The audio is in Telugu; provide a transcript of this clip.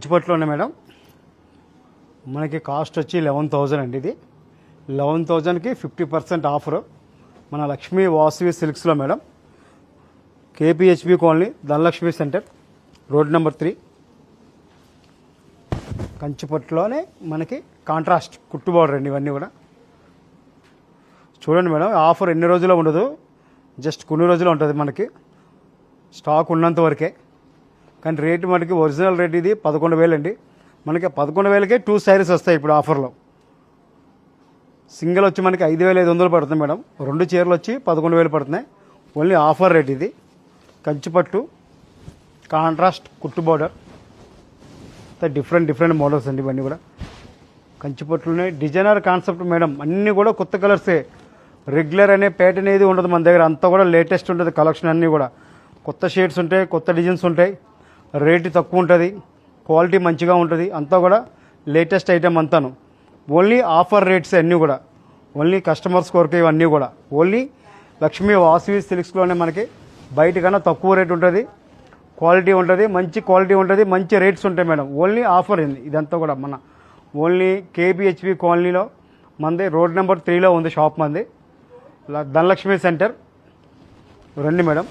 మంచిపట్లోనే మేడం మనకి కాస్ట్ వచ్చి 11,000 అండి. ఇది 11,000కి 50% ఆఫర్ మన లక్ష్మీ వాసవి సిల్క్స్లో madam. KPHB colony Dhanalakshmi centre road number 3 కంచిపట్లోనే మనకి కాంట్రాస్ట్ కుట్టు బార్డర్ అండి. ఇవన్నీ కూడా చూడండి మేడం. ఆఫర్ ఎన్ని రోజుల్లో ఉండదు, జస్ట్ కొన్ని రోజులు ఉంటుంది మనకి, స్టాక్ ఉన్నంత వరకే. కానీ రేటు మనకి ఒరిజినల్ రేట్ ఇది 11,000 అండి. మనకి 11,000కే 2 శారీస్ వస్తాయి ఇప్పుడు ఆఫర్లో. సింగిల్ వచ్చి మనకి 5,500 పడుతుంది మేడం. 2 చీరలు వచ్చి 11,000 పడుతున్నాయి. ఓన్లీ ఆఫర్ రేట్ ఇది. కంచిపట్టు కాంట్రాస్ట్ కుట్టు బార్డర్, డిఫరెంట్ మోడల్స్ అండి ఇవన్నీ కూడా. కంచిపట్టులోనే డిజైనర్ కాన్సెప్ట్ మేడం. అన్నీ కూడా కొత్త కలర్సే. రెగ్యులర్ అనే ప్యాటర్న్ ఏది ఉండదు మన దగ్గర. అంతా కూడా లేటెస్ట్ ఉంటుంది కలెక్షన్. అన్నీ కూడా కొత్త షేడ్స్ ఉంటాయి, కొత్త డిజైన్స్ ఉంటాయి. రేటు తక్కువ ఉంటుంది, క్వాలిటీ మంచిగా ఉంటుంది. అంతా కూడా లేటెస్ట్ ఐటమ్ అంతాను. ఓన్లీ ఆఫర్ రేట్స్ అన్నీ కూడా. ఓన్లీ కస్టమర్స్ కొరకు ఇవన్నీ కూడా. ఓన్లీ లక్ష్మీ వాసవి సిల్క్స్లోనే మనకి బయట కన్నా తక్కువ రేట్ ఉంటుంది, క్వాలిటీ ఉంటుంది, మంచి క్వాలిటీ ఉంటుంది, మంచి రేట్స్ ఉంటాయి మేడం. ఓన్లీ ఆఫర్ ఇది. ఇదంతా కూడా మన ఓన్లీ కేపీహెచ్బి కాలనీలో మంది రోడ్ నెంబర్ 3లో ఉంది షాప్ మంది. ధనలక్ష్మి సెంటర్ రండి మేడం.